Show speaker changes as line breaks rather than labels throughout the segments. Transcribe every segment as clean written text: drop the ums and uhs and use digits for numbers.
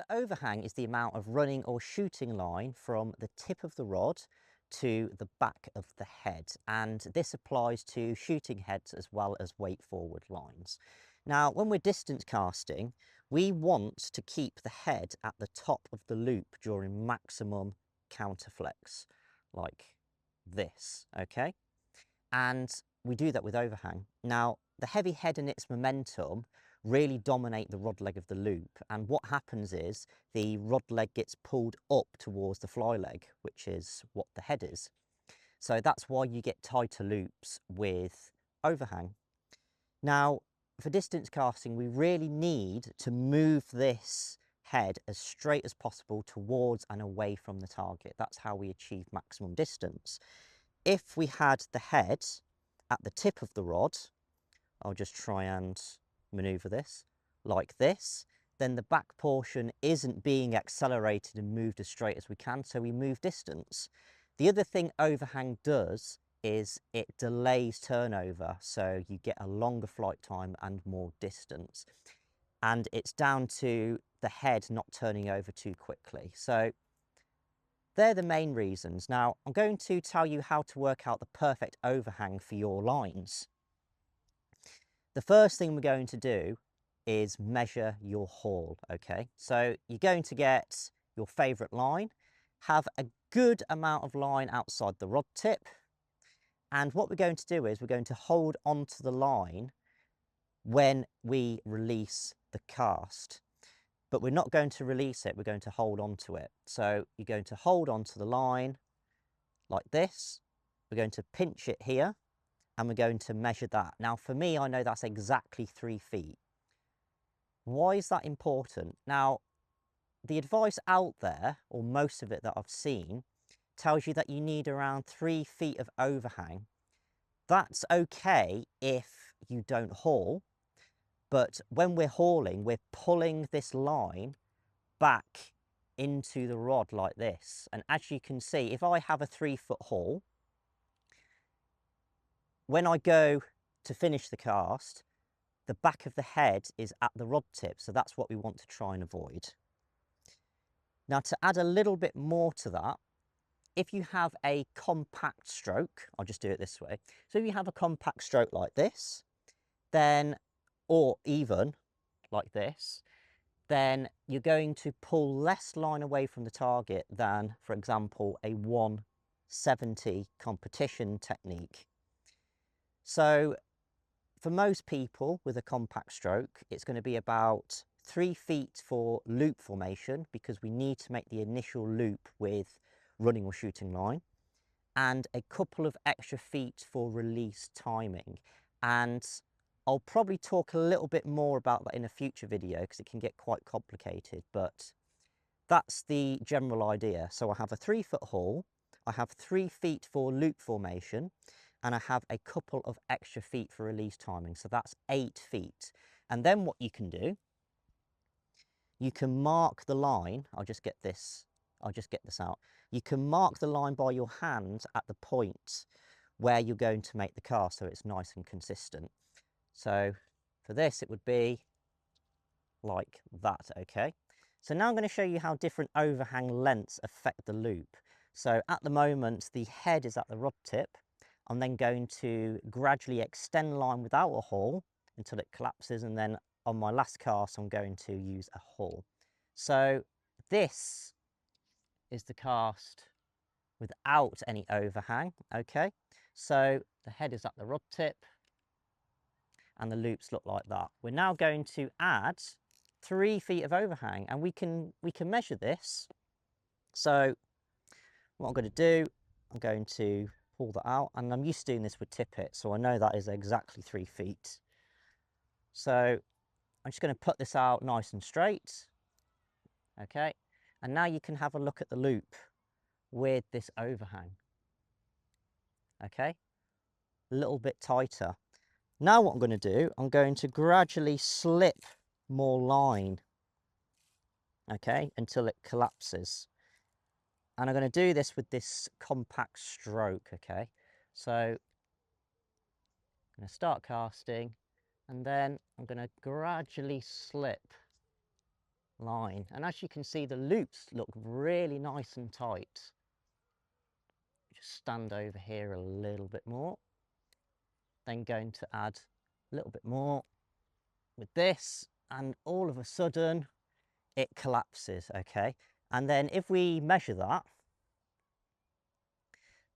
So overhang is the amount of running or shooting line from the tip of the rod to the back of the head, and this applies to shooting heads as well as weight forward lines. Now when we're distance casting, we want to keep the head at the top of the loop during maximum counterflex, like this, okay? And we do that with overhang. Now the heavy head and its momentum really dominate the rod leg of the loop, and what happens is the rod leg gets pulled up towards the fly leg, which is what the head is. So that's why you get tighter loops with overhang. Now for distance casting, we really need to move this head as straight as possible towards and away from the target. That's how we achieve maximum distance. If we had the head at the tip of the rod, I'll just try and maneuver this like this, then the back portion isn't being accelerated and moved as straight as we can, so we move distance. The other thing overhang does is it delays turnover, so you get a longer flight time and more distance. And it's down to the head not turning over too quickly. So they're the main reasons. Now I'm going to tell you how to work out the perfect overhang for your lines. The first thing we're going to do is measure your haul, okay? So you're going to get your favourite line, have a good amount of line outside the rod tip, and what we're going to do is we're going to hold onto the line when we release the cast. But we're not going to release it, we're going to hold on to it. So you're going to hold onto the line like this, we're going to pinch it here, and we're going to measure that. Now for me, I know that's exactly 3 feet. Why is that important? Now, the advice out there, or most of it that I've seen, tells you that you need around 3 feet of overhang. That's okay if you don't haul, but when we're hauling, we're pulling this line back into the rod like this. And as you can see, if I have a 3-foot haul, when I go to finish the cast, the back of the head is at the rod tip, so that's what we want to try and avoid. Now to add a little bit more to that, if you have a compact stroke, I'll just do it this way. So if you have a compact stroke like this, then, or even like this, then you're going to pull less line away from the target than, for example, a 170 competition technique. So for most people with a compact stroke, it's going to be about 3 feet for loop formation, because we need to make the initial loop with running or shooting line, and a couple of extra feet for release timing. And I'll probably talk a little bit more about that in a future video because it can get quite complicated, but that's the general idea. So I have a 3-foot haul, I have 3 feet for loop formation, and I have a couple of extra feet for release timing. So that's 8 feet. And then what you can do, you can mark the line. I'll just get this out. You can mark the line by your hand at the point where you're going to make the cast, so it's nice and consistent. So for this, it would be like that, okay? So now I'm going to show you how different overhang lengths affect the loop. So at the moment, the head is at the rod tip. I'm then going to gradually extend line without a haul until it collapses, and then on my last cast I'm going to use a haul. So this is the cast without any overhang, okay? So the head is at the rod tip and the loops look like that. We're now going to add 3 feet of overhang, and we can measure this. So what I'm going to do, I'm going to pull that out, and I'm used to doing this with tippet, so I know that is exactly 3 feet. So I'm just going to put this out nice and straight, okay? And now you can have a look at the loop with this overhang, okay? A little bit tighter. Now what I'm going to do, I'm going to gradually slip more line, okay, until it collapses. And I'm going to do this with this compact stroke, okay? So I'm going to start casting, and then I'm going to gradually slip line. And as you can see, the loops look really nice and tight. Just stand over here a little bit more. Then going to add a little bit more with this, and all of a sudden it collapses, okay? And then if we measure that,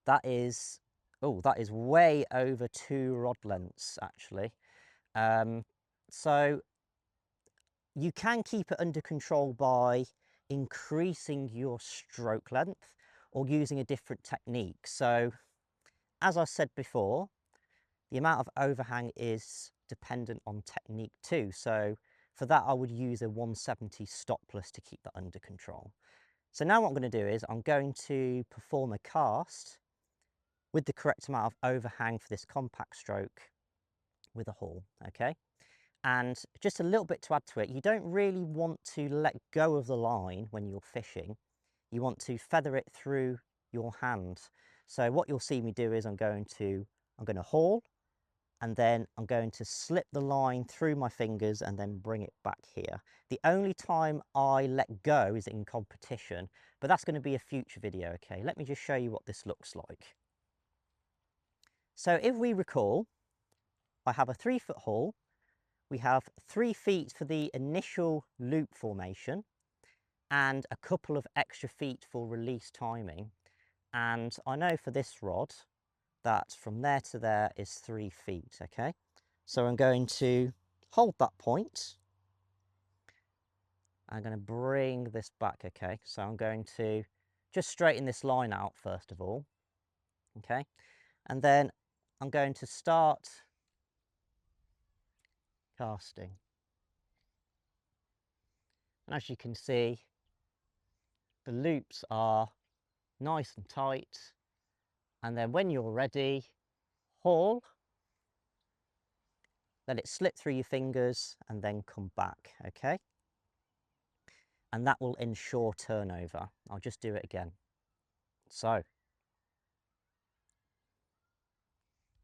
that is way over 2 rod lengths actually. So you can keep it under control by increasing your stroke length or using a different technique. So as I said before, the amount of overhang is dependent on technique too. So for that, I would use a 170 stopless to keep that under control. So now what I'm going to do is I'm going to perform a cast with the correct amount of overhang for this compact stroke with a haul, okay? And just a little bit to add to it, you don't really want to let go of the line when you're fishing. You want to feather it through your hand. So what you'll see me do is I'm going to haul, and then I'm going to slip the line through my fingers and then bring it back here. The only time I let go is in competition, but that's going to be a future video, okay? Let me just show you what this looks like. So if we recall, I have a 3-foot haul. We have 3 feet for the initial loop formation and a couple of extra feet for release timing. And I know for this rod that from there to there is 3 feet, okay? So I'm going to hold that point. I'm going to bring this back, okay? So I'm going to just straighten this line out first of all, okay? And then I'm going to start casting. And as you can see, the loops are nice and tight. And then when you're ready, haul, let it slip through your fingers and then come back, okay? And that will ensure turnover. I'll just do it again. So,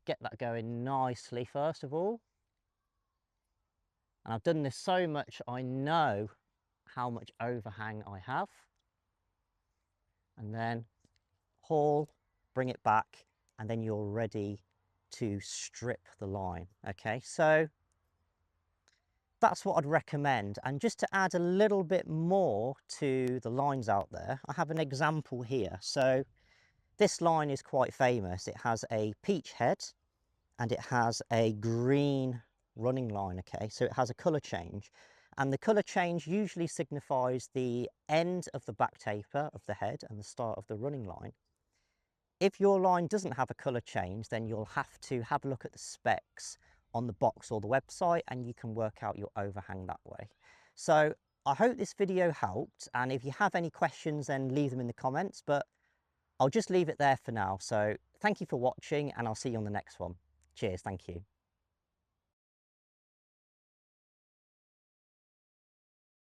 get that going nicely first of all. And I've done this so much, I know how much overhang I have. And then haul, bring it back, and then you're ready to strip the line, okay? So that's what I'd recommend. And just to add a little bit more to the lines out there, I have an example here. So this line is quite famous. It has a peach head and it has a green running line, okay? So it has a colour change. And the colour change usually signifies the end of the back taper of the head and the start of the running line. If your line doesn't have a colour change, then you'll have to have a look at the specs on the box or the website and you can work out your overhang that way. So I hope this video helped, and if you have any questions then leave them in the comments, but I'll just leave it there for now. So thank you for watching and I'll see you on the next one. Cheers, thank you.